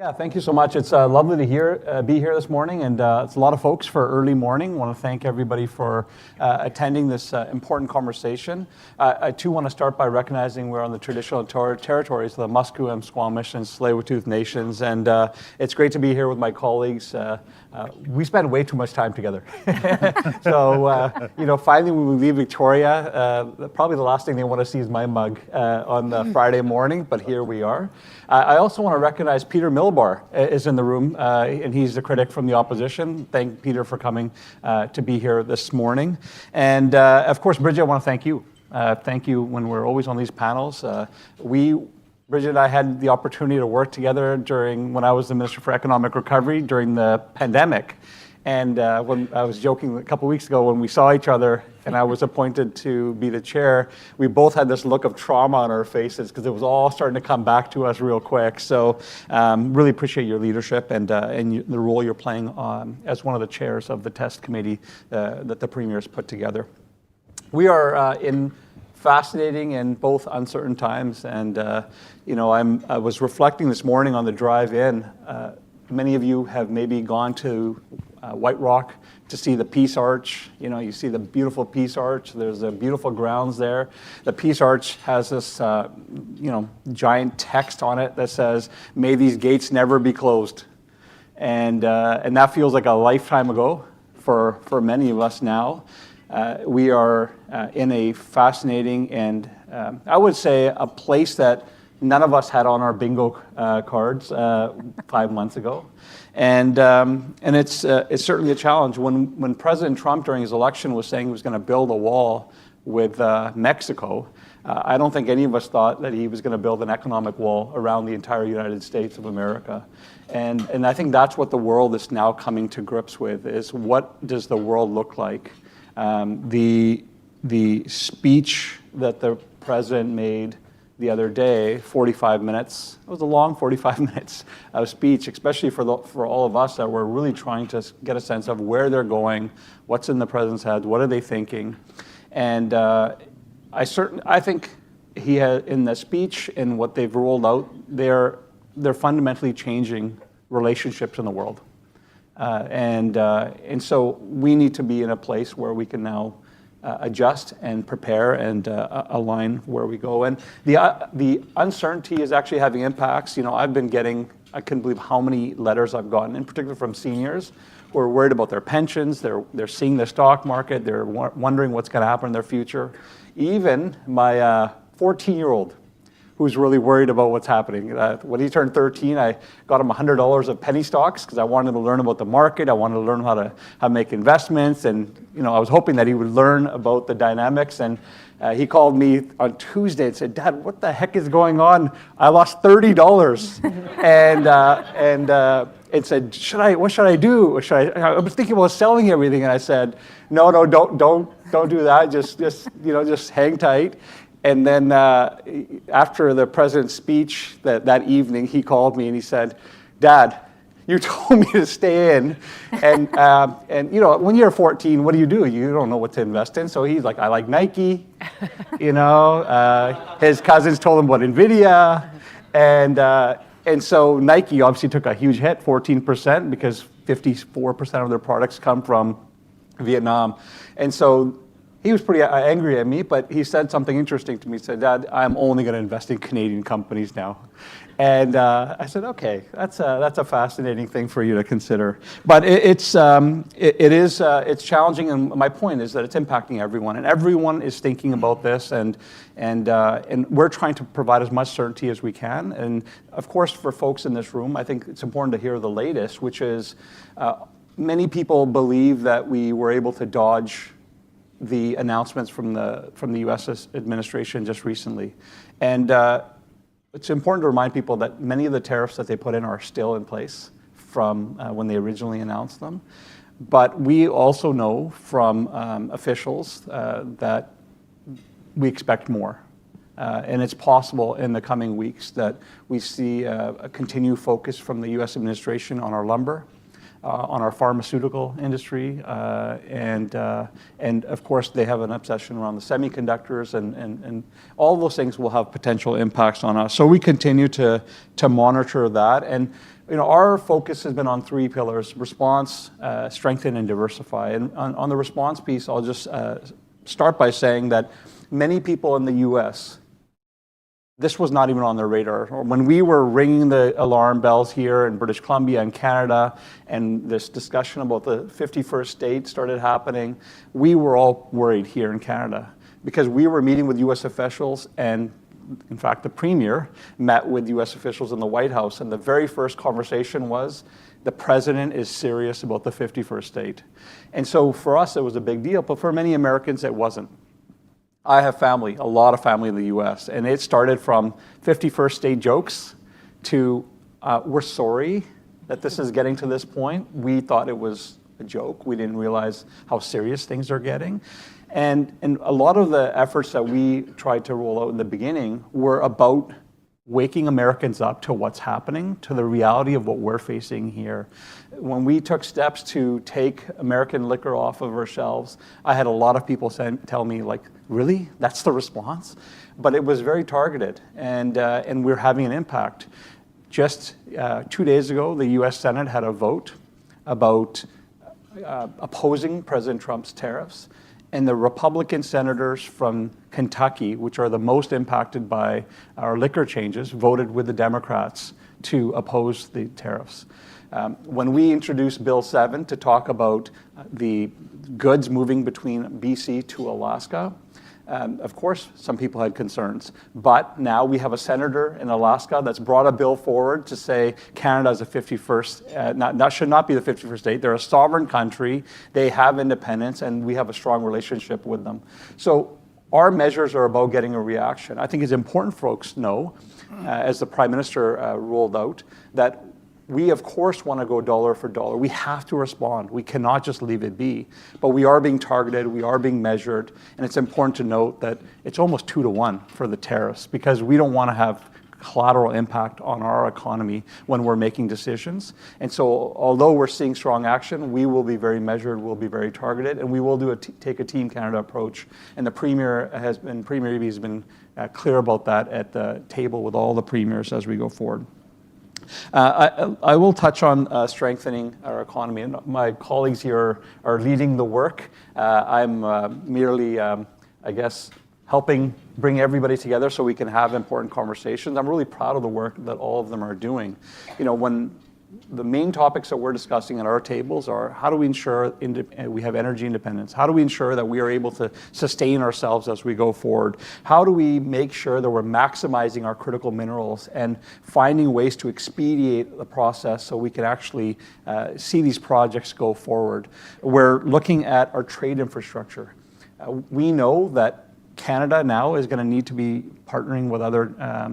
Yeah, thank you so much. It's lovely to be here this morning, and it's a lot of folks for early morning. I want to thank everybody for attending this important conversation. I too want to start by recognizing we're on the traditional territories of the Musqueam, Squamish, and Tsleil-Waututh nations, and it's great to be here with my colleagues. We spend way too much time together. So, finally when we leave Victoria, probably the last thing they want to see is my mug on the Friday morning, but here we are. I also want to recognize Peter Milbar is in the room, and he's the critic from the opposition. Thank Peter for coming to be here this morning. And of course, Bridgitte, I want to thank you. Thank you when we're always on these panels. Bridgitte and I had the opportunity to work together when I was the Minister for Economic Recovery during the pandemic. And when I was joking a couple of weeks ago when we saw each other and I was appointed to be the chair, we both had this look of trauma on our faces because it was all starting to come back to us real quick. So really appreciate your leadership and the role you're playing as one of the chairs of the test committee that the Premier's put together. We are in fascinating and both uncertain times, and I was reflecting this morning on the drive in. Many of you have maybe gone to White Rock to see the Peace Arch. You see the beautiful Peace Arch. There's the beautiful grounds there. The Peace Arch has this, giant text on it that says, "May these gates never be closed." And that feels like a lifetime ago for many of us now. We are in a fascinating and I would say a place that none of us had on our bingo cards 5 months ago, and it's certainly a challenge. When President Trump during his election was saying he was going to build a wall with Mexico, I don't think any of us thought that he was going to build an economic wall around the entire United States of America, and I think that's what the world is now coming to grips with: is what does the world look like? The speech that the president made the other day, 45 minutes. It was a long 45 minutes of speech, especially for all of us that were really trying to get a sense of where they're going, what's in the president's head, what are they thinking, and I think he had in the speech and what they've rolled out, they're fundamentally changing relationships in the world, and so we need to be in a place where we can now adjust and prepare and align where we go. And the uncertainty is actually having impacts. I've been getting, I couldn't believe how many letters I've gotten, in particular from seniors who are worried about their pensions. They're seeing the stock market. They're wondering what's going to happen in their future. Even my 14-year-old, who's really worried about what's happening. When he turned 13, I got him $100 of penny stocks because I wanted him to learn about the market. I wanted to learn how to make investments, and I was hoping that he would learn about the dynamics. And he called me on Tuesday and said, "Dad, what the heck is going on? I lost $30." and said, "What should I do? I was thinking about selling everything." And I said, "No, don't do that. Just hang tight." And then after the president's speech that evening, he called me and he said, "Dad, you told me to stay in, and when you're 14, what do? You don't know what to invest in." So he's like, "I like Nike," His cousins told him about Nvidia, and so Nike obviously took a huge hit, 14%, because 54% of their products come from Vietnam, and so he was pretty angry at me, but he said something interesting to me. He said, "Dad, I'm only going to invest in Canadian companies now." And I said, "Okay, that's a fascinating thing for you to consider." But it's challenging, and my point is that it's impacting everyone, and everyone is thinking about this, and we're trying to provide as much certainty as we can. And of course, for folks in this room, I think it's important to hear the latest, which is many people believe that we were able to dodge the announcements from the U.S. administration just recently. And it's important to remind people that many of the tariffs that they put in are still in place from when they originally announced them. But we also know from officials that we expect more. And it's possible in the coming weeks that we see a continued focus from the U.S. administration on our lumber, on our pharmaceutical industry, and of course they have an obsession around the semiconductors, and all those things will have potential impacts on us. So we continue to monitor that, and our focus has been on three pillars: response, strengthen, and diversify. And on the response piece, I'll just start by saying that many people in the U.S., this was not even on their radar. When we were ringing the alarm bells here in British Columbia and Canada, and this discussion about the 51st state started happening, we were all worried here in Canada because we were meeting with U.S. officials, and in fact, the Premier met with U.S. officials in the White House, and the very first conversation was, the President is serious about the 51st state. And so for us, it was a big deal, but for many Americans, it wasn't. I have family, a lot of family in the U.S., and it started from 51st state jokes to, we're sorry that this is getting to this point. We thought it was a joke. We didn't realize how serious things are getting. And a lot of the efforts that we tried to roll out in the beginning were about waking Americans up to what's happening, to the reality of what we're facing here. When we took steps to take American liquor off of our shelves, I had a lot of people tell me, like, really? That's the response? But it was very targeted, and we're having an impact. Just 2 days ago, the U.S. Senate had a vote about opposing President Trump's tariffs. And the Republican senators from Kentucky, which are the most impacted by our liquor changes, voted with the Democrats to oppose the tariffs. When we introduced Bill 7 to talk about the goods moving between BC to Alaska, of course, some people had concerns, but now we have a senator in Alaska that's brought a bill forward to say Canada is a 51st, should not be the 51st state. They're a sovereign country. They have independence, and we have a strong relationship with them. So our measures are about getting a reaction. I think it's important folks know, as the Prime Minister rolled out, that we, of course, want to go dollar for dollar. We have to respond. We cannot just leave it be. But we are being targeted. We are being measured. And it's important to note that it's almost 2 to 1 for the tariffs because we don't want to have collateral impact on our economy when we're making decisions. And so although we're seeing strong action, we will be very measured, we'll be very targeted, and we will take a Team Canada approach. And the Premier Ravi has been clear about that at the table with all the premiers as we go forward. I will touch on strengthening our economy, and my colleagues here are leading the work. I'm merely, I guess, helping bring everybody together so we can have important conversations. I'm really proud of the work that all of them are doing. When the main topics that we're discussing at our tables are how do we ensure we have energy independence? How do we ensure that we are able to sustain ourselves as we go forward? How do we make sure that we're maximizing our critical minerals and finding ways to expedite the process so we can actually see these projects go forward? We're looking at our trade infrastructure. We know that Canada now is going to need to be partnering with other,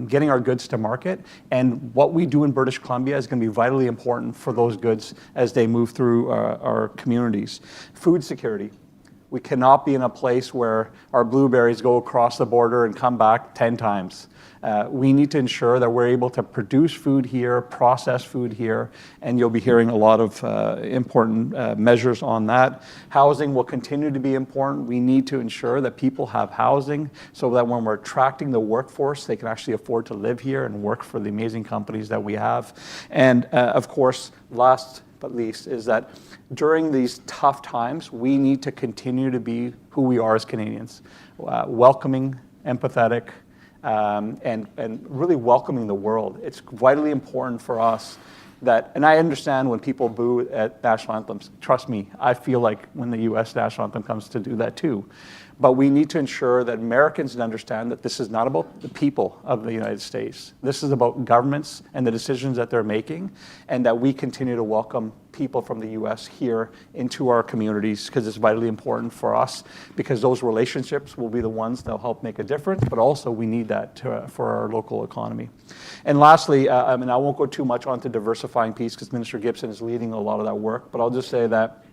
getting our goods to market. And what we do in British Columbia is going to be vitally important for those goods as they move through our communities. Food security. We cannot be in a place where our blueberries go across the border and come back 10 times. We need to ensure that we're able to produce food here, process food here, and you'll be hearing a lot of important measures on that. Housing will continue to be important. We need to ensure that people have housing so that when we're attracting the workforce, they can actually afford to live here and work for the amazing companies that we have. And of course, last but least, is that during these tough times, we need to continue to be who we are as Canadians, welcoming, empathetic, and really welcoming the world. It's vitally important for us that, and I understand when people boo at national anthems, trust me, I feel like when the U.S. national anthem comes to do that too. But we need to ensure that Americans understand that this is not about the people of the United States. This is about governments and the decisions that they're making, and that we continue to welcome people from the U.S. here into our communities because it's vitally important for us, because those relationships will be the ones that will help make a difference, but also we need that for our local economy. And lastly, I won't go too much onto diversifying piece because Minister Gibson is leading a lot of that work, but I'll just say that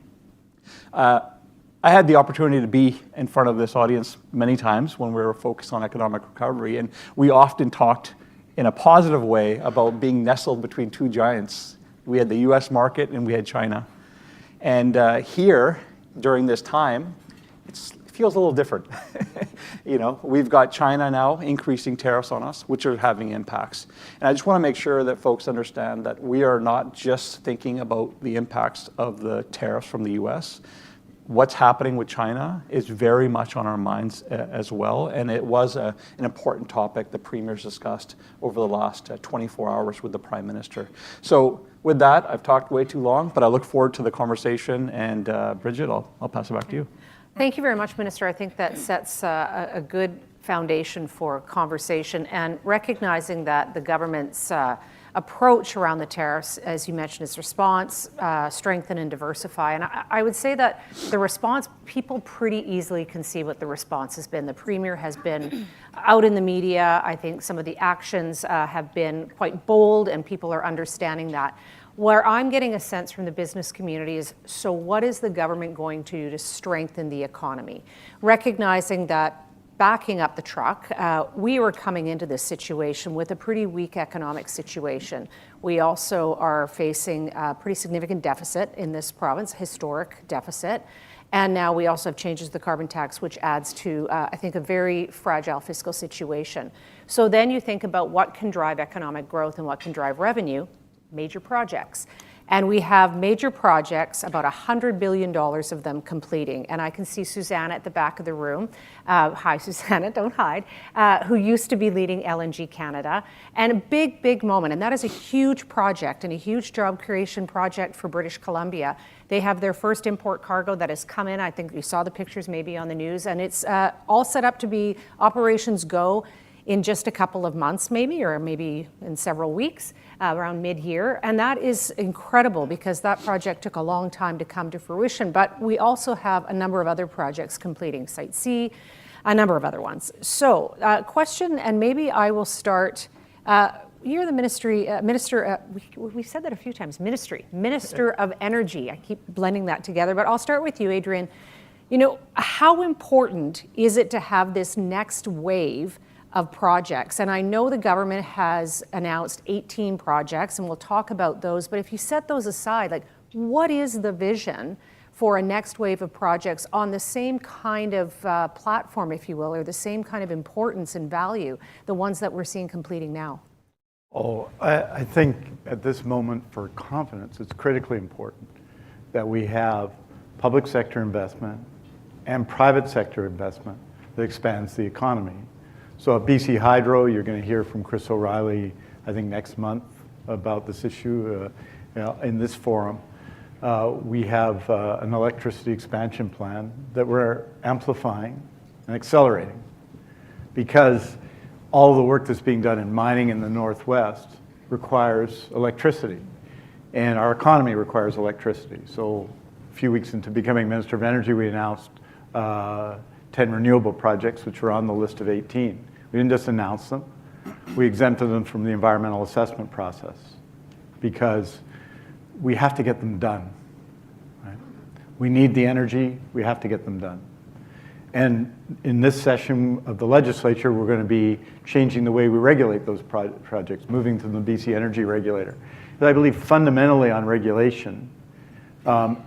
I had the opportunity to be in front of this audience many times when we were focused on economic recovery, and we often talked in a positive way about being nestled between two giants. We had the US market and we had China. And here, during this time, it feels a little different. You know, we've got China now increasing tariffs on us, which are having impacts. And I just want to make sure that folks understand that we are not just thinking about the impacts of the tariffs from the US. What's happening with China is very much on our minds as well, and it was an important topic the premiers discussed over the last 24 hours with the Prime Minister. So with that, I've talked way too long, but I look forward to the conversation, and Bridgitte, I'll pass it back to you. Thank you very much, Minister. I think that sets a good foundation for conversation, and recognizing that the government's approach around the tariffs, as you mentioned, is response, strengthen and diversify. And I would say that the response, people pretty easily can see what the response has been. The Premier has been out in the media. I think some of the actions have been quite bold, and people are understanding that. Where I'm getting a sense from the business community is, so what is the government going to do to strengthen the economy? Recognizing that backing up the truck, we were coming into this situation with a pretty weak economic situation. We also are facing a pretty significant deficit in this province, historic deficit. And now we also have changes to the carbon tax, which adds to, I think, a very fragile fiscal situation. So then you think about what can drive economic growth and what can drive revenue, major projects. And we have major projects, about $100 billion of them completing. And I can see Susanna at the back of the room. Hi, Susanna, don't hide. Who used to be leading LNG Canada. And a big, big moment. And that is a huge project and a huge job creation project for British Columbia. They have their first import cargo that has come in. I think you saw the pictures maybe on the news. And it's all set up to be operations go in just a couple of months maybe, or maybe in several weeks, around mid-year. And that is incredible because that project took a long time to come to fruition. But we also have a number of other projects completing, Site C, a number of other ones. So question, and maybe I will start, you're the Minister, we said that a few times, Minister of Energy. I keep blending that together, but I'll start with you, Adrian. You know, how important is it to have this next wave of projects? And I know the government has announced 18 projects, and we'll talk about those, but if you set those aside, like, what is the vision for a next wave of projects on the same kind of platform, if you will, or the same kind of importance and value, the ones that we're seeing completing now? Oh, I think at this moment for confidence, it's critically important that we have public sector investment and private sector investment that expands the economy. So at BC Hydro, you're going to hear from Chris O'Reilly, I think next month, about this issue in this forum. We have an electricity expansion plan that we're amplifying and accelerating because all the work that's being done in mining in the Northwest requires electricity, and our economy requires electricity. So a few weeks into becoming Minister of Energy, we announced 10 renewable projects, which were on the list of 18. We didn't just announce them. We exempted them from the environmental assessment process because we have to get them done. Right? We need the energy. We have to get them done. And in this session of the legislature, we're going to be changing the way we regulate those projects, moving to the BC Energy Regulator. But I believe fundamentally on regulation,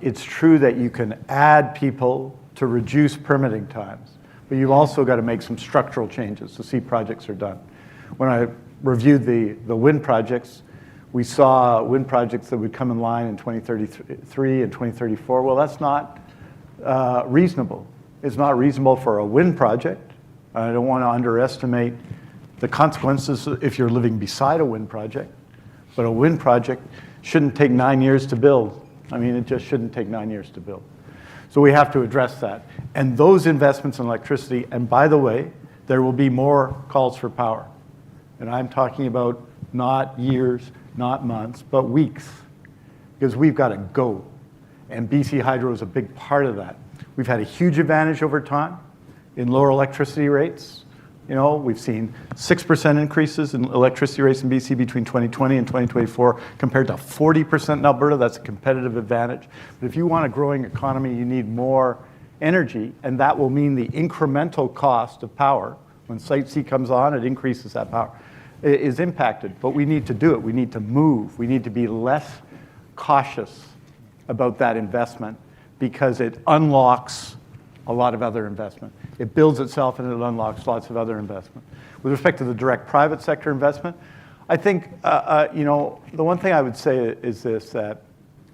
it's true that you can add people to reduce permitting times, but you've also got to make some structural changes to see projects are done. When I reviewed the wind projects, we saw wind projects that would come in line in 2033 and 2034. Well, that's not reasonable. It's not reasonable for a wind project. I don't want to underestimate the consequences if you're living beside a wind project, but a wind project shouldn't take 9 years to build. I mean, it just shouldn't take 9 years to build. So we have to address that. And those investments in electricity, and by the way, there will be more calls for power. And I'm talking about not years, not months, but weeks, because we've got to go. And BC Hydro is a big part of that. We've had a huge advantage over time in lower electricity rates. You know, we've seen 6% increases in electricity rates in BC between 2020 and 2024 compared to 40% in Alberta. That's a competitive advantage. But if you want a growing economy, you need more energy, and that will mean the incremental cost of power. When Site C comes on, it increases that power. It is impacted, but we need to do it. We need to move. We need to be less cautious about that investment because it unlocks a lot of other investment. It builds itself and it unlocks lots of other investment. With respect to the direct private sector investment, I think, the one thing I would say is this, that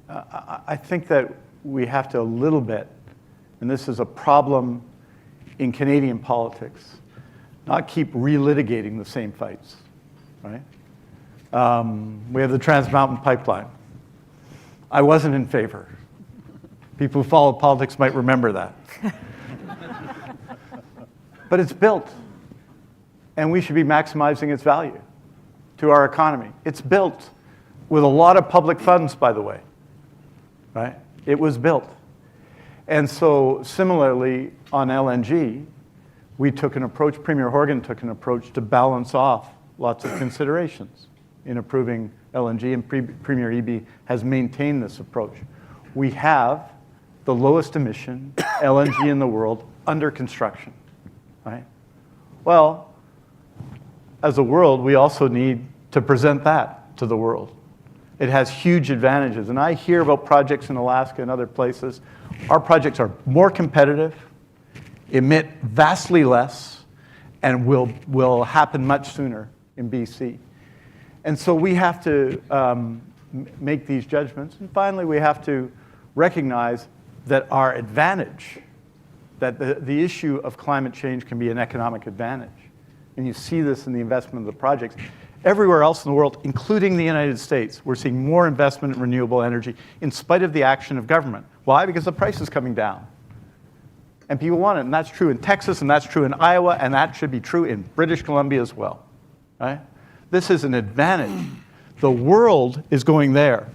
I think that we have to a little bit, and this is a problem in Canadian politics, not keep relitigating the same fights, right? We have the Trans Mountain Pipeline. I wasn't in favor. People who follow politics might remember that. But it's built, and we should be maximizing its value to our economy. It's built with a lot of public funds, by the way, right? It was built. And so similarly, on LNG, we took an approach, Premier Horgan took an approach to balance off lots of considerations in approving LNG, and Premier Eby has maintained this approach. We have the lowest emission LNG in the world under construction, right? Well, as a world, we also need to present that to the world. It has huge advantages, and I hear about projects in Alaska and other places. Our projects are more competitive, emit vastly less, and will happen much sooner in BC. And so we have to make these judgments. And finally, we have to recognize that our advantage, that the issue of climate change can be an economic advantage. And you see this in the investment of the projects. Everywhere else in the world, including the United States, we're seeing more investment in renewable energy in spite of the action of government. Why? Because the price is coming down. And people want it, and that's true in Texas, and that's true in Iowa, and that should be true in British Columbia as well, right? This is an advantage. The world is going there.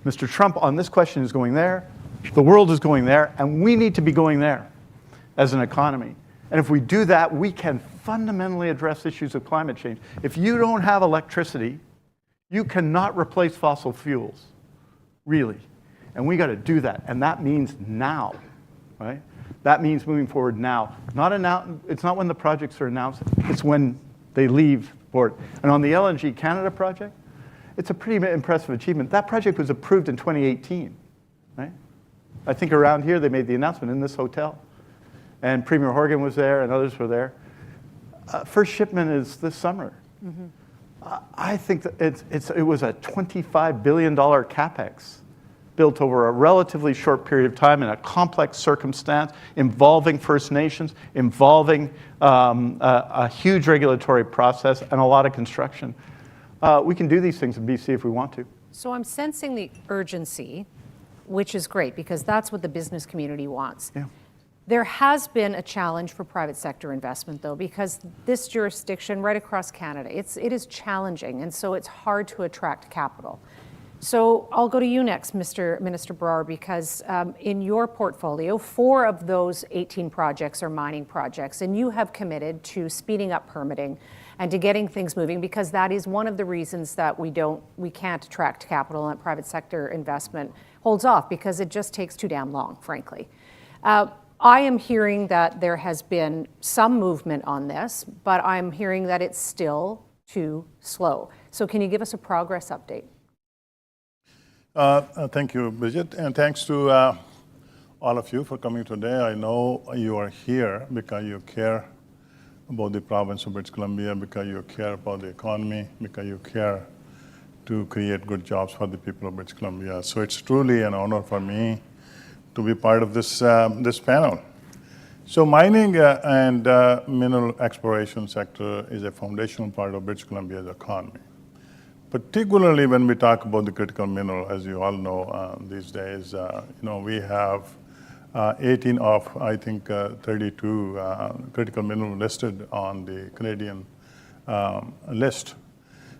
Mr. Trump on this question is going there. The world is going there, and we need to be going there as an economy. And if we do that, we can fundamentally address issues of climate change. If you don't have electricity, you cannot replace fossil fuels, really. And we got to do that, and that means now, right? That means moving forward now. It's not when the projects are announced, it's when they leave board. And on the LNG Canada project, it's a pretty impressive achievement. That project was approved in 2018, right? I think around here they made the announcement in this hotel. And Premier Horgan was there and others were there. First shipment is this summer. Mm-hmm. I think that it was a $25 billion capex built over a relatively short period of time in a complex circumstance involving First Nations, involving a huge regulatory process and a lot of construction. We can do these things in BC if we want to. So I'm sensing the urgency, which is great because that's what the business community wants. Yeah. There has been a challenge for private sector investment, though, because this jurisdiction right across Canada, it is challenging, and so it's hard to attract capital. So I'll go to you next, Minister Brar, because in your portfolio, 4 of those 18 projects are mining projects, and you have committed to speeding up permitting and to getting things moving, because that is one of the reasons that we can't attract capital and private sector investment holds off, because it just takes too damn long, frankly. I am hearing that there has been some movement on this, but I'm hearing that it's still too slow. So can you give us a progress update? Thank you, Bridgitte, and thanks to all of you for coming today. I know you are here because you care about the province of British Columbia, because you care about the economy, because you care to create good jobs for the people of British Columbia. So it's truly an honor for me to be part of this panel. So mining and mineral exploration sector is a foundational part of British Columbia's economy. Particularly when we talk about the critical mineral, as you all know these days, we have 18 of, I think, 32 critical mineral listed on the Canadian list.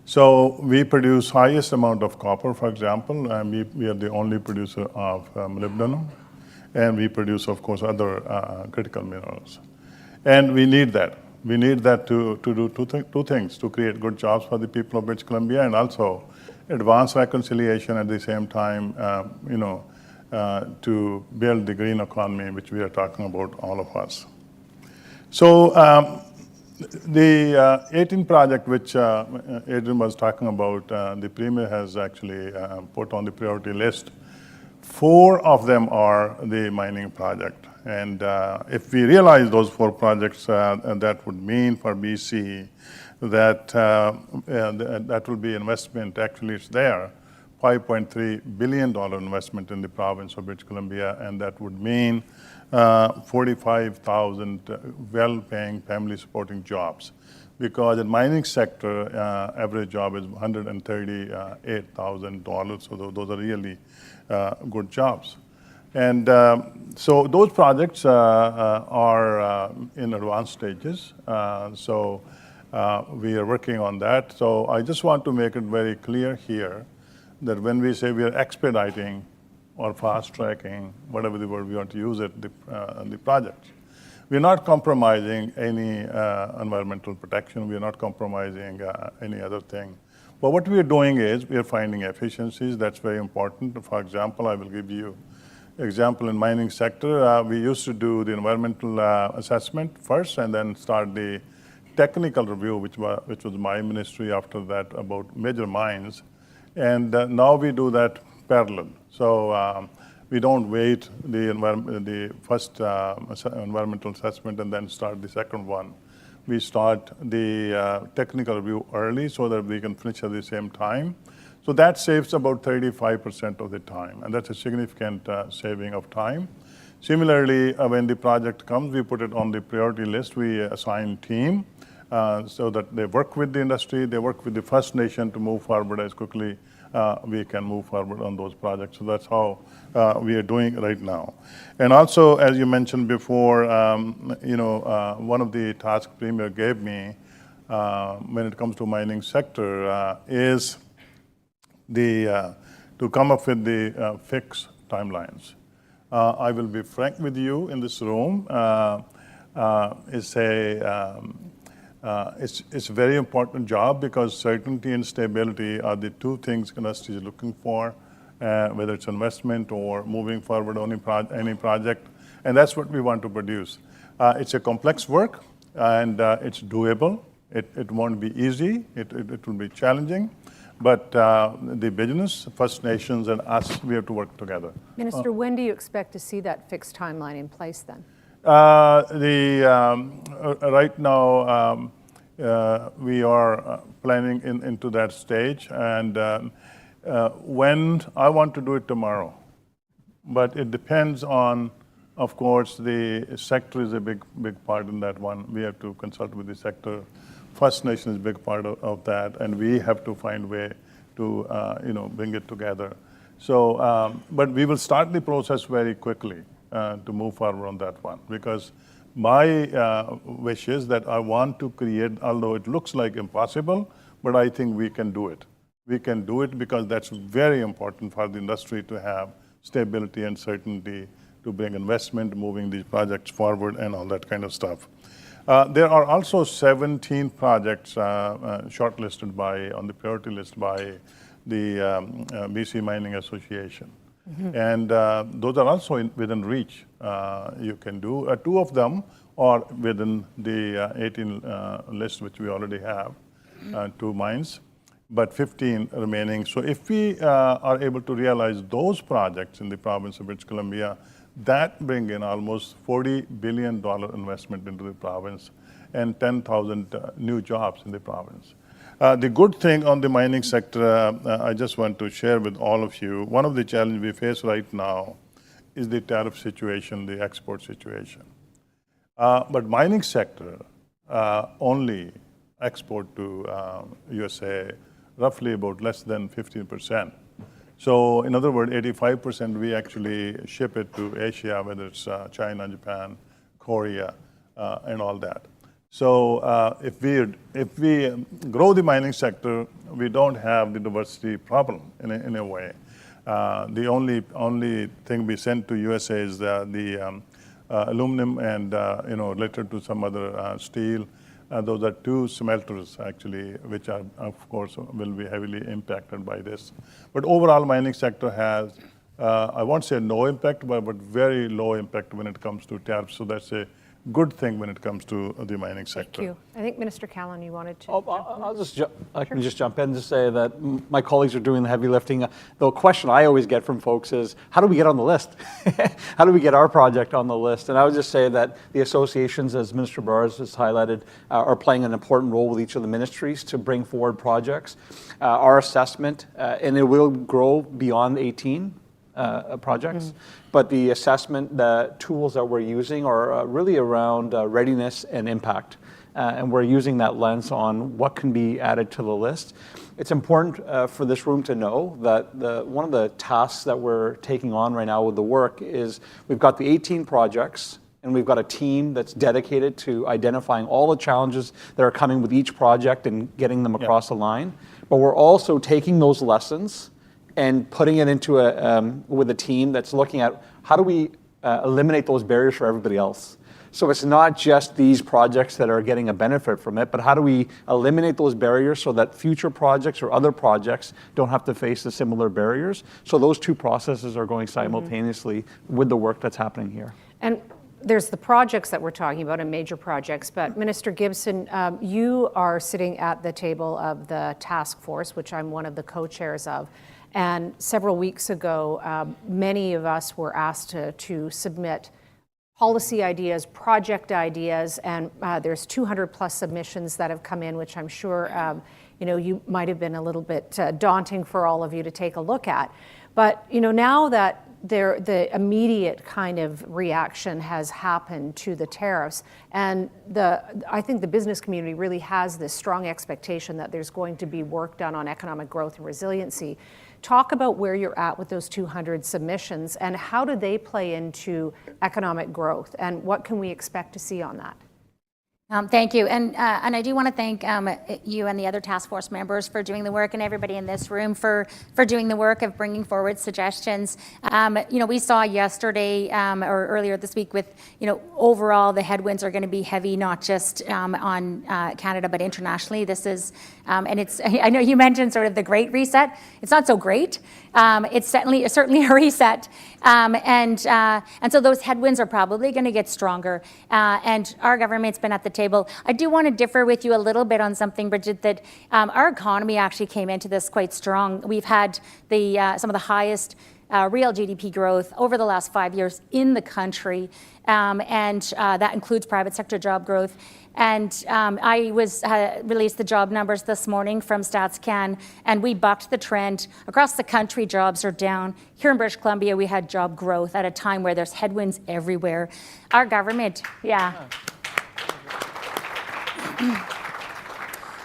So we produce highest amount of copper, for example, and we are the only producer of molybdenum, and we produce, of course, other critical minerals. And we need that. We need that to do two things, to create good jobs for the people of British Columbia and also advance reconciliation at the same time, to build the green economy, which we are talking about, all of us. So the 18 project which Adrian was talking about, the Premier has actually put on the priority list. 4 of them are the mining project. And if we realize those 4 projects, that would mean for BC that that will be investment, actually it's there, $5.3 billion investment in the province of British Columbia, and that would mean 45,000 well-paying, family-supporting jobs. Because in mining sector, average job is $138,000, so those are really good jobs. And so those projects are in advanced stages. So we are working on that. So I just want to make it very clear here that when we say we are expediting or fast-tracking, whatever the word we want to use it, the project, we're not compromising any environmental protection. We're not compromising any other thing. But what we are doing is we are finding efficiencies. That's very important. For example, I will give you example in mining sector. We used to do the environmental assessment first and then start the technical review, which was my ministry after that, about major mines. And now we do that parallel. So we don't wait the first environmental assessment and then start the second one. We start the technical review early so that we can finish at the same time. So that saves about 35% of the time, and that's a significant saving of time. Similarly, when the project comes, we put it on the priority list. We assign team so that they work with the industry, they work with the First Nation to move forward as quickly we can move forward on those projects. So that's how we are doing right now. And also, as you mentioned before, one of the tasks Premier gave me when it comes to mining sector is to come up with the fixed timelines. I will be frank with you in this room. It's a very important job because certainty and stability are the 2 things industry is looking for, whether it's investment or moving forward on any project. And that's what we want to produce. It's a complex work and it's doable. It won't be easy. It will be challenging. But the business, First Nations, and us, we have to work together. Minister, when do you expect to see that fixed timeline in place then? Right now, we are planning into that stage. And when I want to do it tomorrow, but it depends on, of course, the sector is a big part in that one. We have to consult with the sector. First Nation is a big part of that, and we have to find a way to bring it together. So, but we will start the process very quickly to move forward on that one, because my wish is that I want to create, although it looks like impossible, but I think we can do it. We can do it because that's very important for the industry to have stability and certainty to bring investment, moving these projects forward and all that kind of stuff. There are also 17 projects shortlisted on the priority list by the BC Mining Association. Mm-hmm. And those are also within reach. You can do 2 of them are within the 18 list, which we already have, 2 mines, but 15 remaining. So if we are able to realize those projects in the province of British Columbia, that bring in almost $40 billion investment into the province and 10,000 new jobs in the province. The good thing on the mining sector, I just want to share with all of you, one of the challenges we face right now is the tariff situation, the export situation. But mining sector only export to USA roughly about less than 15%. So in other words, 85% we actually ship it to Asia, whether it's China, Japan, Korea, and all that. So if we grow the mining sector, we don't have the diversity problem in a way. The only thing we send to USA is the aluminum and related to some other steel. Those are 2 smelters actually, which are, of course, will be heavily impacted by this. But overall, mining sector has, I won't say no impact, but very low impact when it comes to tariffs. So that's a good thing when it comes to the mining sector. Thank you. I think Minister Kahlon, you wanted to. I can just jump in to say that my colleagues are doing the heavy lifting. The question I always get from folks is, how do we get on the list? How do we get our project on the list? And I would just say that the associations, as Minister Brar has highlighted, are playing an important role with each of the ministries to bring forward projects. Our assessment, and it will grow beyond 18 projects, but the assessment, the tools that we're using are really around readiness and impact. And we're using that lens on what can be added to the list. It's important for this room to know that one of the tasks that we're taking on right now with the work is we've got the 18 projects, and we've got a team that's dedicated to identifying all the challenges that are coming with each project and getting them across the line. But we're also taking those lessons and putting it into with a team that's looking at how do we eliminate those barriers for everybody else. So it's not just these projects that are getting a benefit from it, but how do we eliminate those barriers so that future projects or other projects don't have to face the similar barriers. So those two processes are going simultaneously with the work that's happening here. And there's the projects that we're talking about and major projects, but Minister Gibson, you are sitting at the table of the task force, which I'm one of the co-chairs of. And several weeks ago, many of us were asked to submit policy ideas, project ideas, and there's 200 plus submissions that have come in, which I'm sure you might have been a little bit daunting for all of you to take a look at. But now that the immediate kind of reaction has happened to the tariffs, and I think the business community really has this strong expectation that there's going to be work done on economic growth and resiliency. Talk about where you're at with those 200 submissions and how do they play into economic growth, and what can we expect to see on that? Thank you, and I do want to thank you and the other task force members for doing the work, and everybody in this room for doing the work of bringing forward suggestions. We saw yesterday or earlier this week with overall the headwinds are going to be heavy, not just on Canada but internationally. This is and it's I know you mentioned sort of the Great Reset. It's not so great. It's certainly a reset, and so those headwinds are probably going to get stronger. And our government's been at the table. I do want to differ with you a little bit on something, Bridgitte, that our economy actually came into this quite strong. We've had some of the highest real GDP growth over the last 5 years in the country, and that includes private sector job growth. And I released the job numbers this morning from StatsCan, and we bucked the trend. Across the country, jobs are down. Here in British Columbia, we had job growth at a time where there's headwinds everywhere. Our government,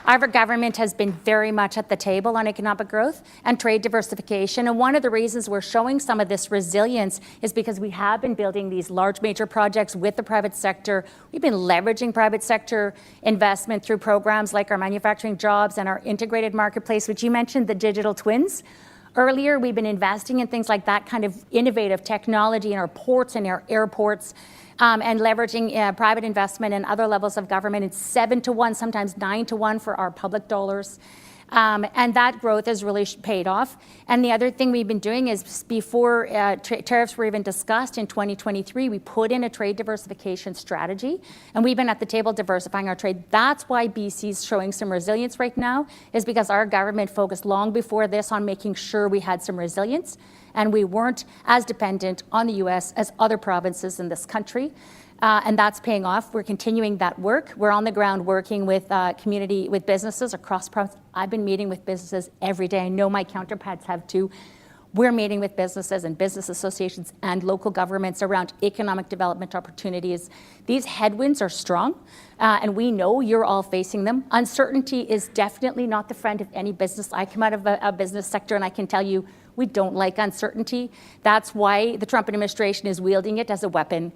Our government has been very much at the table on economic growth and trade diversification. And one of the reasons we're showing some of this resilience is because we have been building these large major projects with the private sector. We've been leveraging private sector investment through programs like our manufacturing jobs and our integrated marketplace, which you mentioned, the digital twins. Earlier, we've been investing in things like that kind of innovative technology in our ports and our airports. And leveraging private investment and other levels of government. It's 7-to-1, sometimes 9-to-1 for our public dollars. And that growth has really paid off. And the other thing we've been doing is before tariffs were even discussed in 2023, we put in a trade diversification strategy. And we've been at the table diversifying our trade. That's why BC is showing some resilience right now, is because our government focused long before this on making sure we had some resilience. And we weren't as dependent on the U.S. as other provinces in this country. And that's paying off. We're continuing that work. We're on the ground working with community, with businesses across province. I've been meeting with businesses every day. I know my counterparts have too. We're meeting with businesses and business associations and local governments around economic development opportunities. These headwinds are strong, and we know you're all facing them. Uncertainty is definitely not the friend of any business. I come out of a business sector, and I can tell you, we don't like uncertainty. That's why the Trump administration is wielding it as a weapon,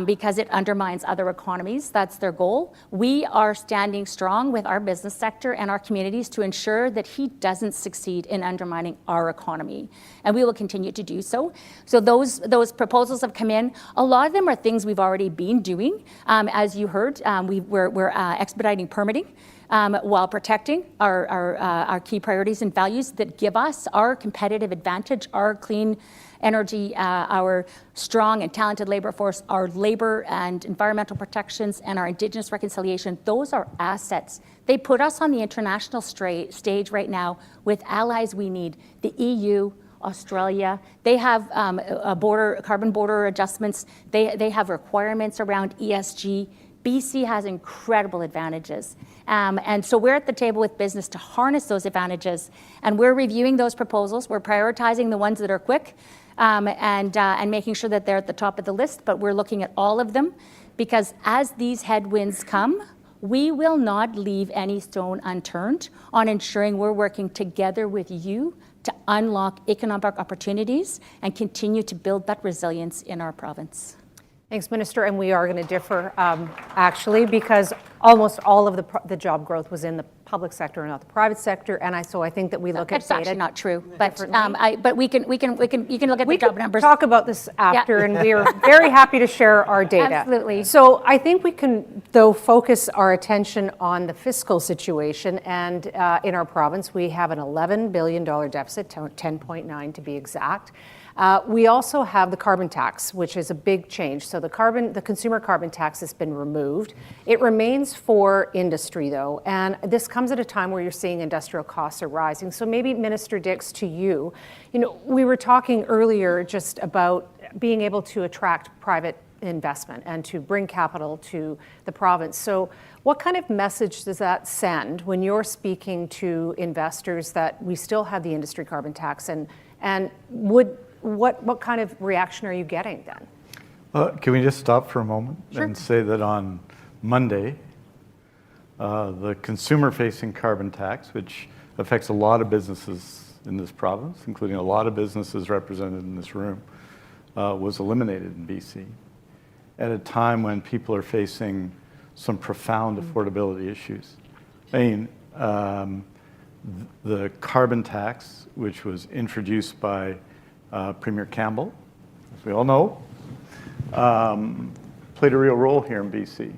because it undermines other economies. That's their goal. We are standing strong with our business sector and our communities to ensure that he doesn't succeed in undermining our economy. And we will continue to do so. So those proposals have come in. A lot of them are things we've already been doing. As you heard, we're expediting permitting. while protecting our key priorities and values that give us our competitive advantage, our clean energy, our strong and talented labor force, our labor and environmental protections, and our Indigenous reconciliation. Those are assets. They put us on the international stage right now with allies we need, the EU, Australia. They have carbon border adjustments. They have requirements around ESG. BC has incredible advantages. And so we're at the table with business to harness those advantages. And we're reviewing those proposals. We're prioritizing the ones that are quick and making sure that they're at the top of the list. But we're looking at all of them because as these headwinds come, we will not leave any stone unturned on ensuring we're working together with you to unlock economic opportunities and continue to build that resilience in our province. Thanks, Minister. And we are going to differ, actually, because almost all of the job growth was in the public sector and not the private sector. And so I think that we look at That's actually data not true. But you can look at the job numbers. Talk about this after, and we are very happy to share our data. Absolutely. So I think we can, though, focus our attention on the fiscal situation. And in our province, we have an $11 billion deficit, 10.9 to be exact. We also have the carbon tax, which is a big change. So the consumer carbon tax has been removed. It remains for industry, though, and this comes at a time where you're seeing industrial costs are rising. So maybe, Minister Dix, to you, we were talking earlier just about being able to attract private investment and to bring capital to the province. So what kind of message does that send when you're speaking to investors that we still have the industry carbon tax, and what kind of reaction are you getting then? Can we just stop for a moment Sure. and say that on Monday, the consumer-facing carbon tax, which affects a lot of businesses in this province, including a lot of businesses represented in this room, was eliminated in BC at a time when people are facing some profound affordability issues. I mean, the carbon tax, which was introduced by Premier Campbell, as we all know, played a real role here in BC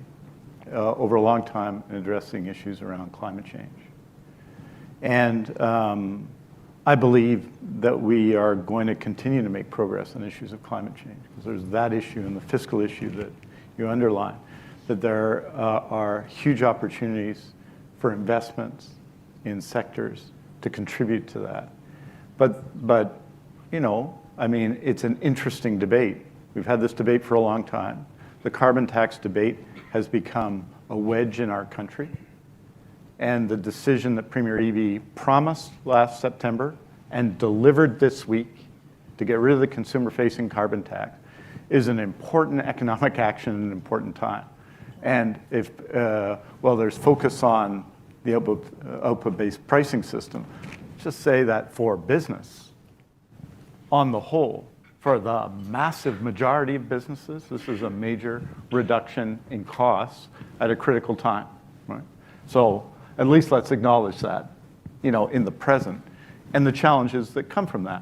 over a long time in addressing issues around climate change. And I believe that we are going to continue to make progress on issues of climate change, because there's that issue and the fiscal issue that you underline, that there are huge opportunities for investments in sectors to contribute to that. But I mean, it's an interesting debate. We've had this debate for a long time. The carbon tax debate has become a wedge in our country. And the decision that Premier Eby promised last September and delivered this week to get rid of the consumer-facing carbon tax is an important economic action in an important time. And if, there's focus on the output-based pricing system, just say that for business, on the whole, for the massive majority of businesses, this is a major reduction in costs at a critical time, right? So at least let's acknowledge that, in the present, and the challenges that come from that,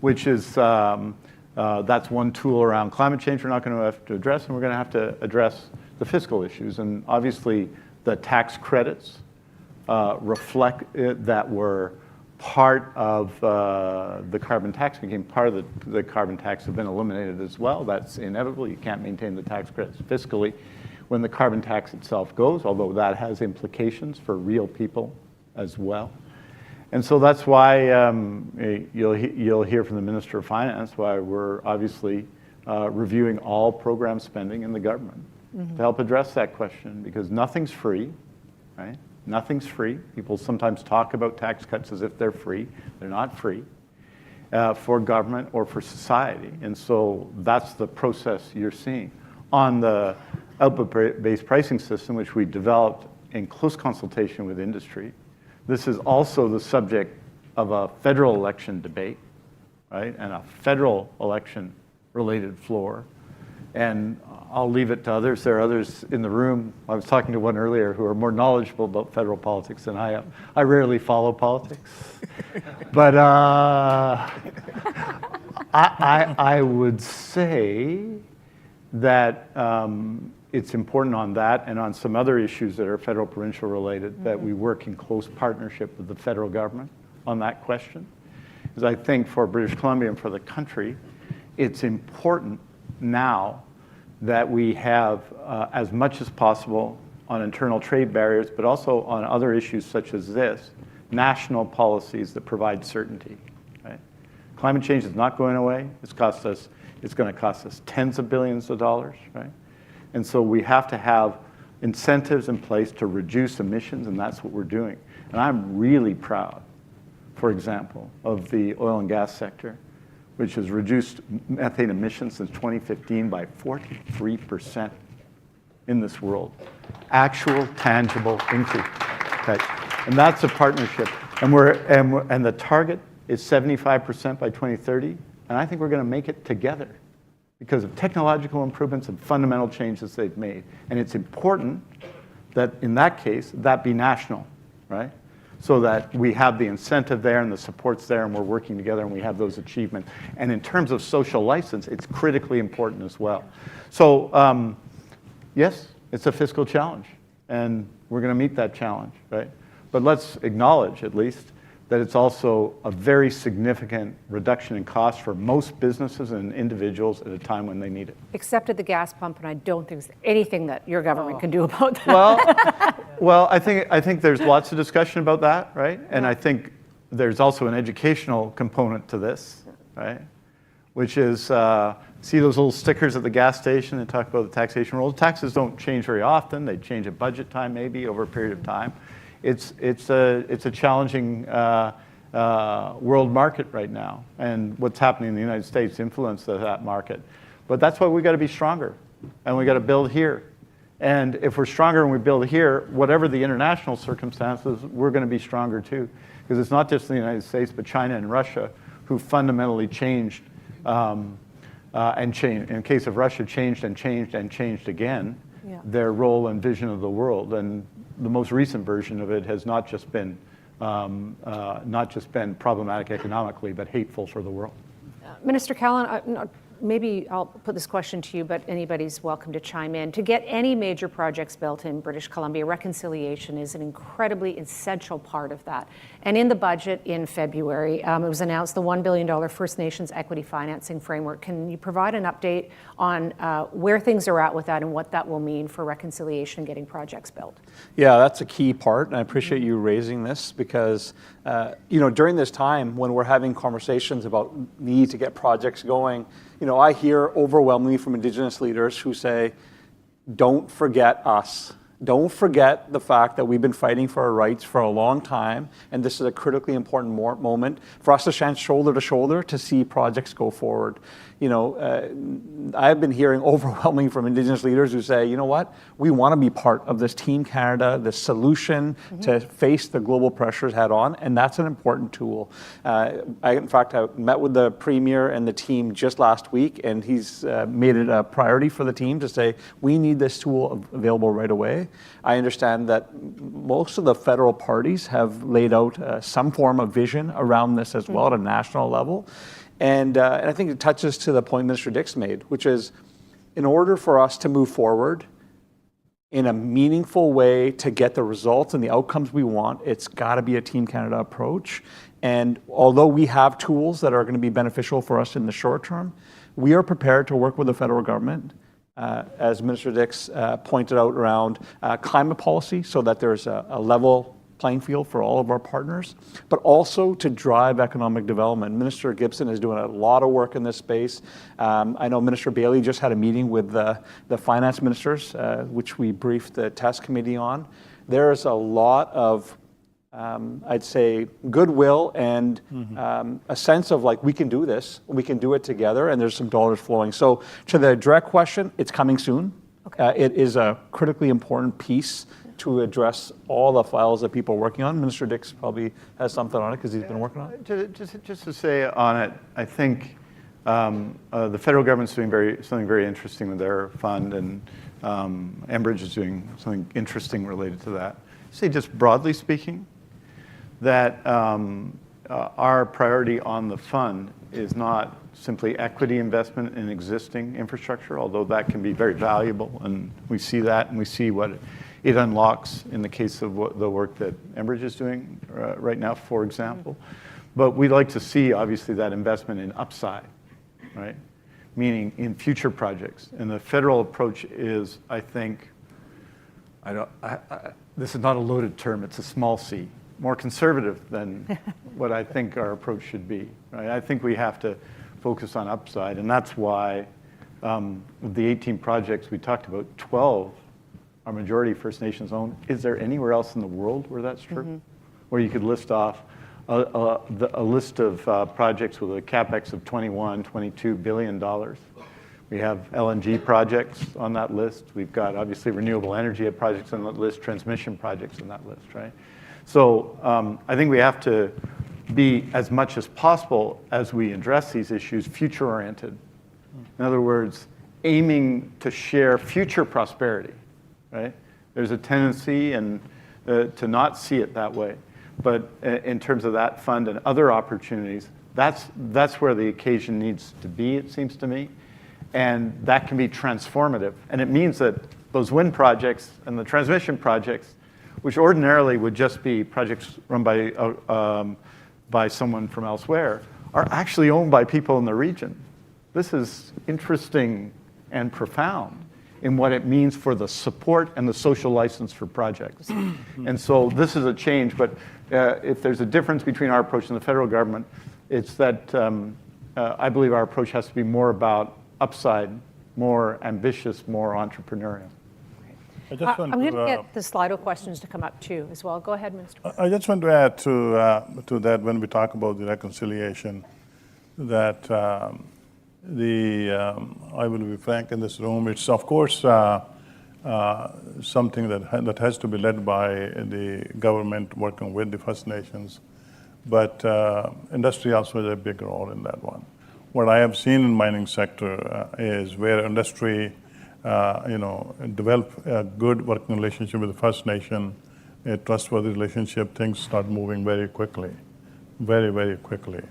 which is that's one tool around climate change we're not going to have to address, and we're going to have to address the fiscal issues. And obviously, the tax credits reflect that were part of the carbon tax, became part of the carbon tax, have been eliminated as well. That's inevitable. You can't maintain the tax credits fiscally when the carbon tax itself goes, although that has implications for real people as well. And so that's why you'll hear from the Minister of Finance why we're obviously reviewing all program spending in the government to help address that question, because nothing's free, right? Nothing's free. People sometimes talk about tax cuts as if they're free. They're not free for government or for society. And so that's the process you're seeing. On the output-based pricing system, which we developed in close consultation with industry, this is also the subject of a federal election debate, right? And a federal election-related floor. And I'll leave it to others. There are others in the room. I was talking to one earlier who are more knowledgeable about federal politics than I am. I rarely follow politics. But I would say that it's important on that and on some other issues that are federal provincial related that we work in close partnership with the federal government on that question. Because I think for British Columbia and for the country, it's important now that we have as much as possible on internal trade barriers, but also on other issues such as this, national policies that provide certainty. Right? Climate change is not going away. It's going to cost us tens of billions of dollars, right? And so we have to have incentives in place to reduce emissions, and that's what we're doing. And I'm really proud, for example, of the oil and gas sector, which has reduced methane emissions since 2015 by 43% in this world. Actual, tangible increase. Okay. And that's a partnership. And the target is 75% by 2030, and I think we're going to make it together because of technological improvements and fundamental changes they've made. And it's important that, in that case, that be national, right? So that we have the incentive there and the supports there, and we're working together, and we have those achievements. And in terms of social license, it's critically important as well. So, yes, it's a fiscal challenge, and we're going to meet that challenge, right? But let's acknowledge, at least, that it's also a very significant reduction in cost for most businesses and individuals at a time when they need it. Except at the gas pump, and I don't think there's anything that your government can do about that. Well, I think there's lots of discussion about that, right? And I think there's also an educational component to this, right? Which is, see those little stickers at the gas station that talk about the taxation rules? Taxes don't change very often. They change at budget time, maybe, over a period of time. It's a challenging world market right now, and what's happening in the United States influences that market. But that's why we got to be stronger, and we got to build here. And if we're stronger and we build here, whatever the international circumstances, we're going to be stronger too, because it's not just the United States, but China and Russia who fundamentally changed and changed. In the case of Russia, changed and changed and changed again their role and vision of the world. And the most recent version of it has not just been problematic economically, but hateful for the world. Minister Kahlon, maybe I'll put this question to you, but anybody's welcome to chime in. To get any major projects built in British Columbia, reconciliation is an incredibly essential part of that. And in the budget in February, it was announced the $1 billion First Nations Equity Financing Framework. Can you provide an update on where things are at with that and what that will mean for reconciliation and getting projects built? Yeah, that's a key part, and I appreciate you raising this because during this time when we're having conversations about need to get projects going, I hear overwhelmingly from Indigenous leaders who say, don't forget us. Don't forget the fact that we've been fighting for our rights for a long time, and this is a critically important moment for us to stand shoulder to shoulder to see projects go forward. I've been hearing overwhelmingly from Indigenous leaders who say, you know what, we want to be part of this Team Canada, the solution to face the global pressures head on, and that's an important tool. In fact, I met with the Premier and the team just last week, and he's made it a priority for the team to say, we need this tool available right away. I understand that most of the federal parties have laid out some form of vision around this as well at a national level. And I think it touches to the point Minister Dix made, which is in order for us to move forward in a meaningful way to get the results and the outcomes we want, it's got to be a Team Canada approach. And although we have tools that are going to be beneficial for us in the short term, we are prepared to work with the federal government, as Minister Dix pointed out, around climate policy so that there's a level playing field for all of our partners, but also to drive economic development. Minister Gibson is doing a lot of work in this space. I know Minister Bailey just had a meeting with the finance ministers, which we briefed the TEST committee on. There's a lot of, I'd say, goodwill and a sense of like, we can do this, we can do it together, and there's some dollars flowing. So to the direct question, it's coming soon. Okay. It is a critically important piece to address all the files that people are working on. Minister Dix probably has something on it because he's been working on it. Just to say on it, I think the federal government's doing something very interesting with their fund, and Enbridge is doing something interesting related to that. Say, just broadly speaking, that our priority on the fund is not simply equity investment in existing infrastructure, although that can be very valuable, and we see that, and we see what it unlocks in the case of the work that Enbridge is doing right now, for example. But we'd like to see, obviously, that investment in upside, right? Meaning in future projects. And the federal approach is, I think, this is not a loaded term, it's a small c, more conservative than what I think our approach should be, right? I think we have to focus on upside, and that's why the 18 projects we talked about, 12 are majority First Nations owned. Is there anywhere else in the world where that's true? Where you could list off a list of projects with a capex of $21-22 billion. We have LNG projects on that list. We've got, obviously, renewable energy projects on that list, transmission projects on that list, right? So I think we have to be, as much as possible, as we address these issues, future-oriented. In other words, aiming to share future prosperity, right? There's a tendency to not see it that way. But in terms of that fund and other opportunities, that's where the occasion needs to be, it seems to me. And that can be transformative. And it means that those wind projects and the transmission projects, which ordinarily would just be projects run by someone from elsewhere, are actually owned by people in the region. This is interesting and profound in what it means for the support and the social license for projects. And so this is a change, but if there's a difference between our approach and the federal government, it's that I believe our approach has to be more about upside, more ambitious, more entrepreneurial. I just want I'm going to to, get the Slido questions to come up too as well. Go ahead, Minister. I just want to add to that when we talk about the reconciliation, that I will be frank in this room, it's of course something that has to be led by the government working with the First Nations, but industry also has a big role in that one. What I have seen in mining sector is where industry develop a good working relationship with the First Nation, a trustworthy relationship, things start moving very quickly, very, very quickly.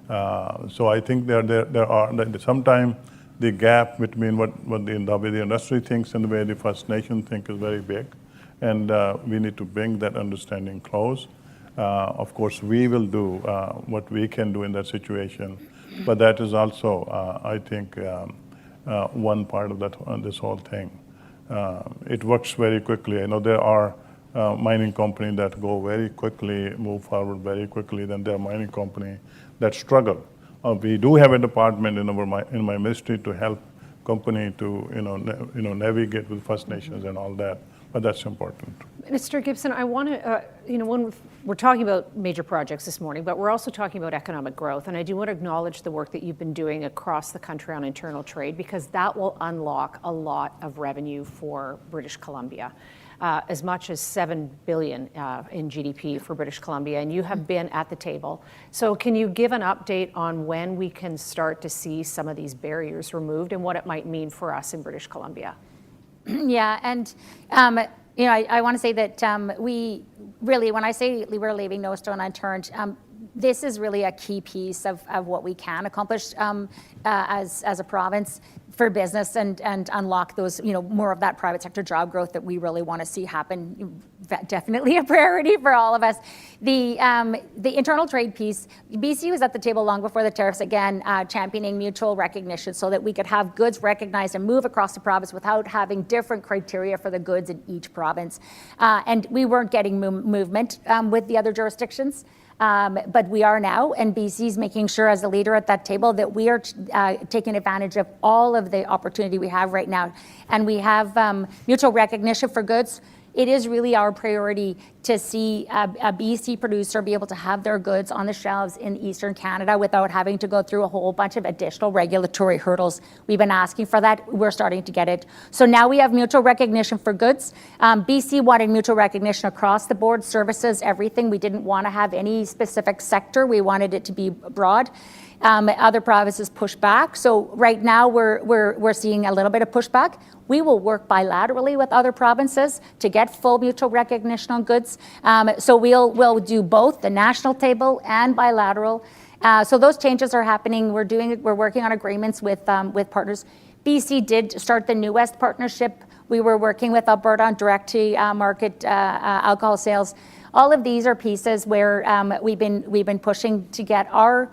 So I think there are sometimes the gap between what the way the industry thinks and the way the First Nation think is very big, and we need to bring that understanding close. Of course, we will do what we can do in that situation, but that is also, I think, one part of this whole thing. It works very quickly. I know there are mining companies that go very quickly, move forward very quickly. Then there are mining companies that struggle. We do have a department in my ministry to help company to navigate with First Nations and all that. But that's important. Minister Gibson, I want to, when we're talking about major projects this morning, but we're also talking about economic growth. And I do want to acknowledge the work that you've been doing across the country on internal trade, because that will unlock a lot of revenue for British Columbia. As much as $7 billion in GDP for British Columbia, and you have been at the table. So can you give an update on when we can start to see some of these barriers removed and what it might mean for us in British Columbia? Yeah, and I want to say that we really, when I say we're leaving no stone unturned, this is really a key piece of what we can accomplish as a province for business and unlock those, more of that private sector job growth that we really want to see happen. Definitely a priority for all of us. The internal trade piece, BC was at the table long before the tariffs, again, championing mutual recognition so that we could have goods recognized and move across the province without having different criteria for the goods in each province. And we weren't getting movement with the other jurisdictions. But we are now, and BC's making sure as a leader at that table that we are taking advantage of all of the opportunity we have right now. And we have mutual recognition for goods. It is really our priority to see a BC producer be able to have their goods on the shelves in Eastern Canada without having to go through a whole bunch of additional regulatory hurdles. We've been asking for that. We're starting to get it. So now we have mutual recognition for goods. BC wanted mutual recognition across the board, services, everything. We didn't want to have any specific sector. We wanted it to be broad. Other provinces push back. So right now we're seeing a little bit of pushback. We will work bilaterally with other provinces to get full mutual recognition on goods. So we'll do both the national table and bilateral. So those changes are happening. We're working on agreements with partners. BC did start the New West partnership. We were working with Alberta on direct-to-market alcohol sales. All of these are pieces where we've been pushing to get our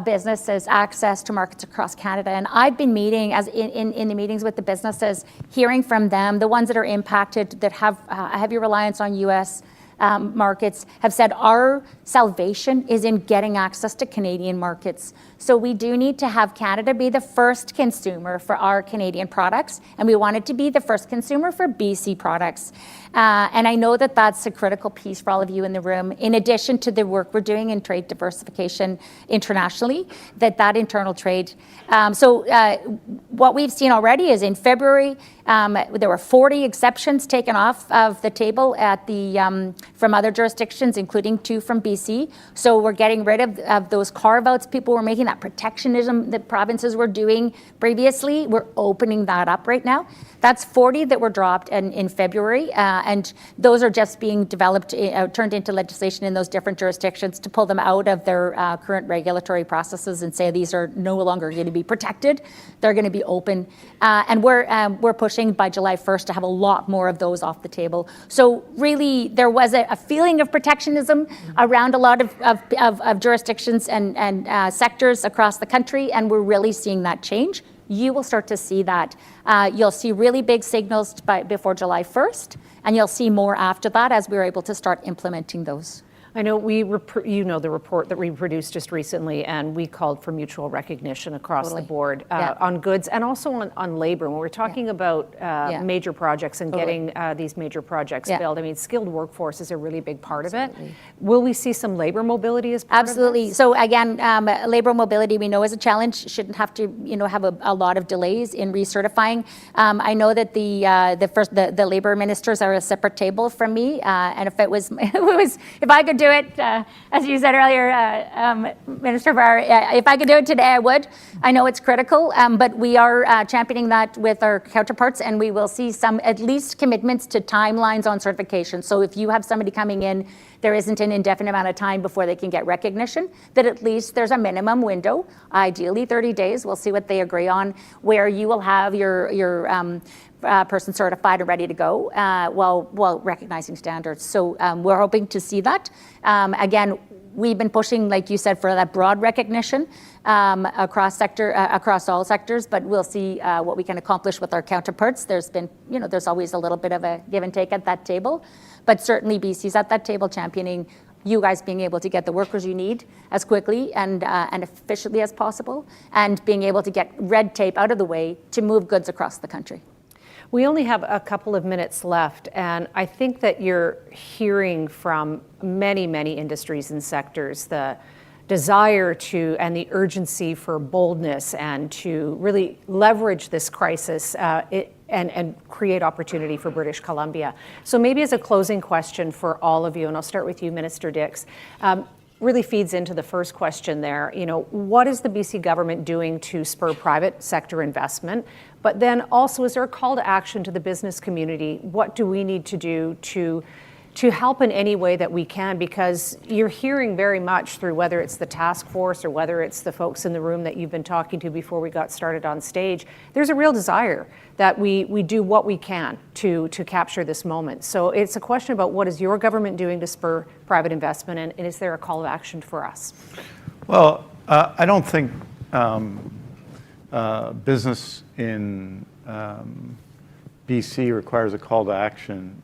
businesses access to markets across Canada. And I've been meeting in the meetings with the businesses, hearing from them, the ones that are impacted, that have a heavy reliance on U.S. Markets, have said our salvation is in getting access to Canadian markets. So we do need to have Canada be the first consumer for our Canadian products, and we want it to be the first consumer for BC products. And I know that that's a critical piece for all of you in the room, in addition to the work we're doing in trade diversification internationally, that internal trade. So what we've seen already is in February, there were 40 exceptions taken off of the table from other jurisdictions, including 2 from BC. So we're getting rid of those carve-outs people were making, that protectionism that provinces were doing previously. We're opening that up right now. That's 40 that were dropped in February, and those are just being developed, turned into legislation in those different jurisdictions to pull them out of their current regulatory processes and say these are no longer going to be protected. They're going to be open, and we're pushing by July 1st to have a lot more of those off the table. So really, there was a feeling of protectionism around a lot of jurisdictions and sectors across the country, and we're really seeing that change. You will start to see that. You'll see really big signals before July 1st, and you'll see more after that as we're able to start implementing those. I know you know the report that we produced just recently, and we called for mutual recognition across the board on goods and also on labor. When we're talking about major projects and getting these major projects built, I mean, skilled workforce is a really big part of it. Will we see some labor mobility as part of this? So again, labor mobility we know is a challenge. Shouldn't have to have a lot of delays in recertifying. I know that the labor ministers are a separate table from me, and if I could do it, as you said earlier, Minister Brar, if I could do it today, I would. I know it's critical, but we are championing that with our counterparts, and we will see some at least commitments to timelines on certification. So if you have somebody coming in, there isn't an indefinite amount of time before they can get recognition, that at least there's a minimum window, ideally 30 days, we'll see what they agree on, where you will have your person certified and ready to go while recognizing standards. So we're hoping to see that. Again, we've been pushing, like you said, for that broad recognition across all sectors, but we'll see what we can accomplish with our counterparts. There's always a little bit of a give and take at that table, but certainly BC's at that table championing you guys being able to get the workers you need as quickly and efficiently as possible, and being able to get red tape out of the way to move goods across the country. We only have a couple of minutes left, and I think that you're hearing from many, many industries and sectors the desire to and the urgency for boldness and to really leverage this crisis and create opportunity for British Columbia. So maybe as a closing question for all of you, and I'll start with you, Minister Dix, really feeds into the first question there. What is the BC government doing to spur private sector investment? But then also, is there a call to action to the business community? What do we need to do to help in any way that we can? Because you're hearing very much through whether it's the task force or whether it's the folks in the room that you've been talking to before we got started on stage, there's a real desire that we do what we can to capture this moment. So it's a question about what is your government doing to spur private investment, and is there a call to action for us? Well, I don't think business in BC requires a call to action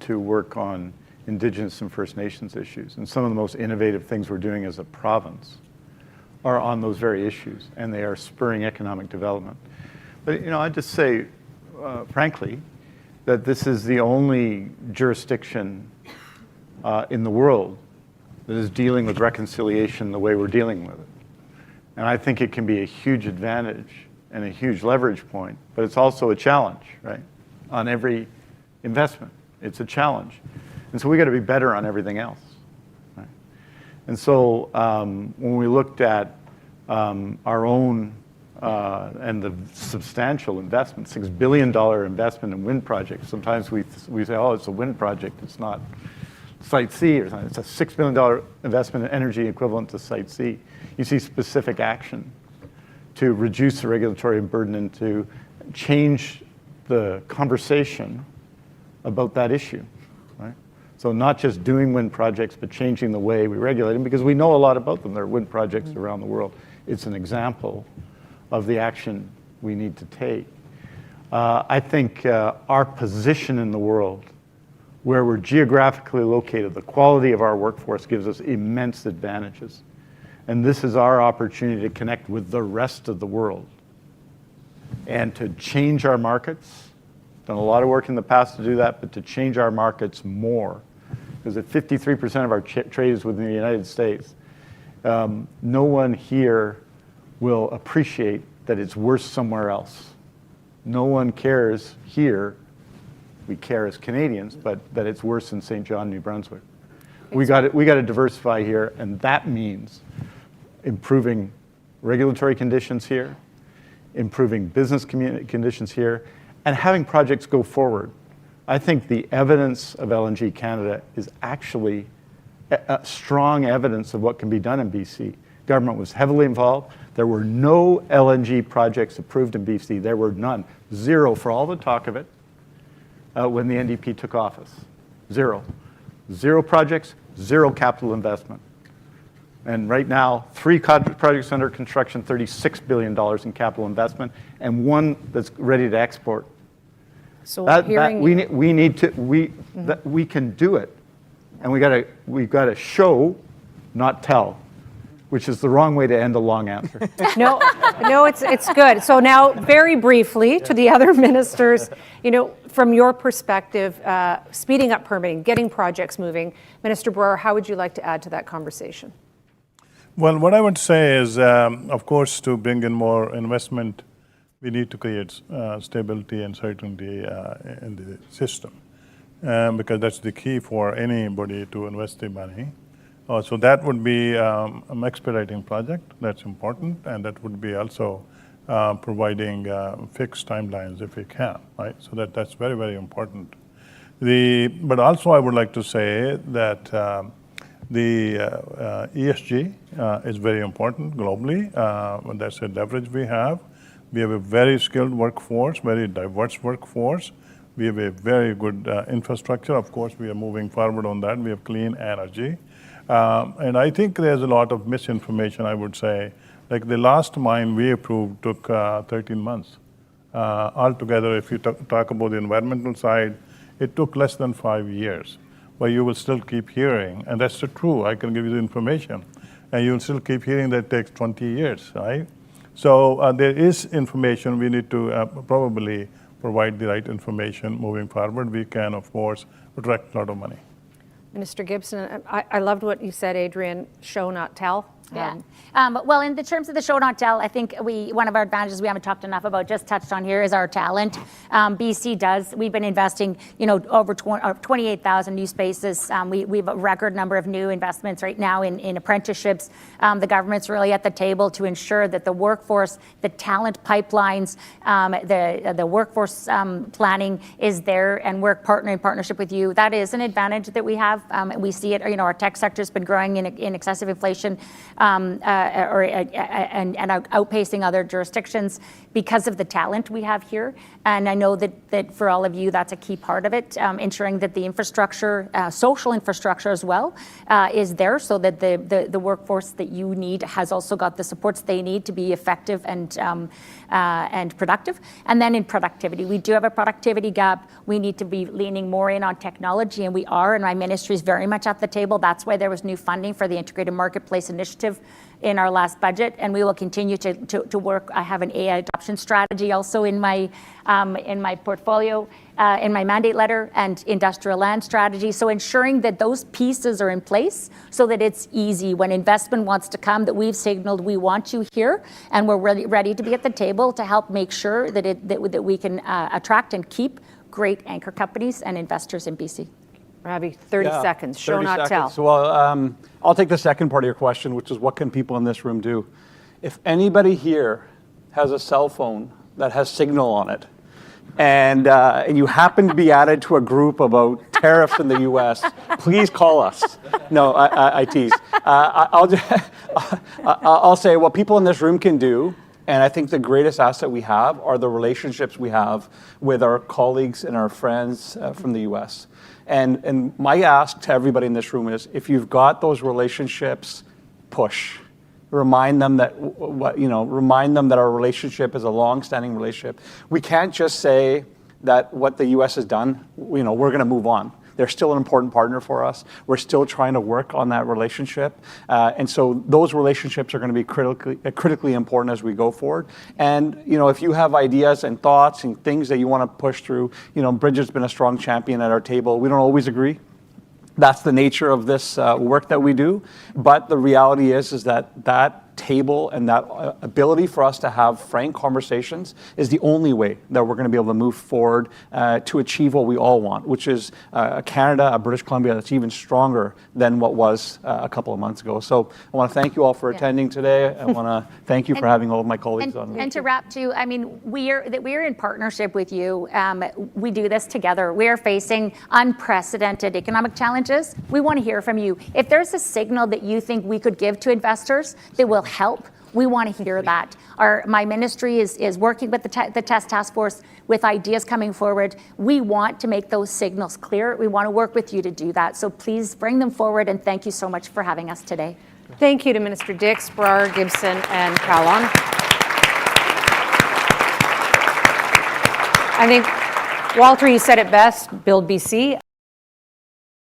to work on Indigenous and First Nations issues. And some of the most innovative things we're doing as a province are on those very issues, and they are spurring economic development. But I'd just say, frankly, that this is the only jurisdiction in the world that is dealing with reconciliation the way we're dealing with it. And I think it can be a huge advantage and a huge leverage point, but it's also a challenge, right? On every investment, it's a challenge. And so we got to be better on everything else, right? And so when we looked at our own and the substantial investment, $6 billion investment in wind projects, sometimes we say, oh, it's a wind project, it's not Site C or something. It's a $6 billion investment in energy equivalent to Site C. You see specific action to reduce the regulatory burden and to change the conversation about that issue, right? So not just doing wind projects, but changing the way we regulate them, because we know a lot about them. There are wind projects around the world. It's an example of the action we need to take. I think our position in the world, where we're geographically located, the quality of our workforce gives us immense advantages. And this is our opportunity to connect with the rest of the world and to change our markets. Done a lot of work in the past to do that, but to change our markets more. Because if 53% of our trade is within the United States, no one here will appreciate that it's worse somewhere else. No one cares here, we care as Canadians, but that it's worse in St. John, New Brunswick. We got to diversify here, and that means improving regulatory conditions here, improving business conditions here, and having projects go forward. I think the evidence of LNG Canada is actually a strong evidence of what can be done in BC. Government was heavily involved. There were no LNG projects approved in BC. There were none. Zero for all the talk of it when the NDP took office. Zero. Zero projects, zero capital investment. And right now, 3 projects under construction, $36 billion in capital investment, and 1 that's ready to export. So we can do it, and we've got to show, not tell, which is the wrong way to end a long answer. No, it's good. So now, very briefly, to the other ministers, from your perspective, speeding up permitting, getting projects moving, Minister Brar, how would you like to add to that conversation? Well, what I would say is, of course, to bring in more investment, we need to create stability and certainty in the system, because that's the key for anybody to invest the money. So that would be an expediting project. That's important, and that would be also providing fixed timelines if we can, right? So that's very, very important. But also I would like to say that the ESG is very important globally. That's a leverage we have. We have a very skilled workforce, very diverse workforce. We have a very good infrastructure. Of course, we are moving forward on that. We have clean energy. And I think there's a lot of misinformation, I would say. Like the last mine we approved took 13 months. Altogether, if you talk about the environmental side, it took less than 5 years. But you will still keep hearing, and that's true, I can give you the information, and you'll still keep hearing that it takes 20 years, right? So there is information. We need to probably provide the right information moving forward. We can, of course, attract a lot of money. Minister Gibson, I loved what you said, Adrian, show, not tell. Yeah. Well, in the terms of the show, not tell, I think one of our advantages we haven't talked enough about, just touched on here, is our talent. BC we've been investing, over 28,000 new spaces. We have a record number of new investments right now in apprenticeships. The government's really at the table to ensure that the workforce, the talent pipelines, the workforce planning is there, and we're in partnership with you. That is an advantage that we have. We see it, our tech sector has been growing in excessive inflation. And outpacing other jurisdictions because of the talent we have here. And I know that for all of you, that's a key part of it, ensuring that the infrastructure, social infrastructure as well, is there so that the workforce that you need has also got the supports they need to be effective and productive. And then in productivity, we do have a productivity gap. We need to be leaning more in on technology, and we are, and my ministry is very much at the table. That's why there was new funding for the Integrated Marketplace Initiative in our last budget, and we will continue to work. I have an AI adoption strategy also in my portfolio, in my mandate letter, and industrial land strategy. So ensuring that those pieces are in place so that it's easy when investment wants to come, that we've signaled we want you here, and we're ready to be at the table to help make sure that we can attract and keep great anchor companies and investors in BC. Ravi, 30 seconds, show, 30 not seconds. tell. Well, I'll take the second part of your question, which is what can people in this room do? If anybody here has a cell phone that has signal on it, and you happen to be added to a group about tariffs in the U.S., please call us. No, I tease. I'll say what people in this room can do, and I think the greatest asset we have are the relationships we have with our colleagues and our friends from the U.S. And my ask to everybody in this room is, if you've got those relationships, push. Remind them that our relationship is a long-standing relationship. We can't just say that what the U.S. has done, we're going to move on. They're still an important partner for us. We're still trying to work on that relationship. And so those relationships are going to be critically important as we go forward. And, if you have ideas and thoughts and things that you want to push through, Bridgette's been a strong champion at our table. We don't always agree. That's the nature of this work that we do. But the reality is that table and that ability for us to have frank conversations is the only way that we're going to be able to move forward to achieve what we all want, which is a Canada, a British Columbia that's even stronger than what was a couple of months ago. So I want to thank you all for attending today. I want to thank you for having all of my colleagues on. And to wrap too, we're in partnership with you. We do this together. We are facing unprecedented economic challenges. We want to hear from you. If there's a signal that you think we could give to investors that will help, we want to hear that. My ministry is working with the TESS Task Force with ideas coming forward. We want to make those signals clear. We want to work with you to do that. So please bring them forward, and thank you so much for having us today. Thank you to Minister Dix, Brar, Gibson, and Kahlon. I think, Walter, you said it best, Build BC.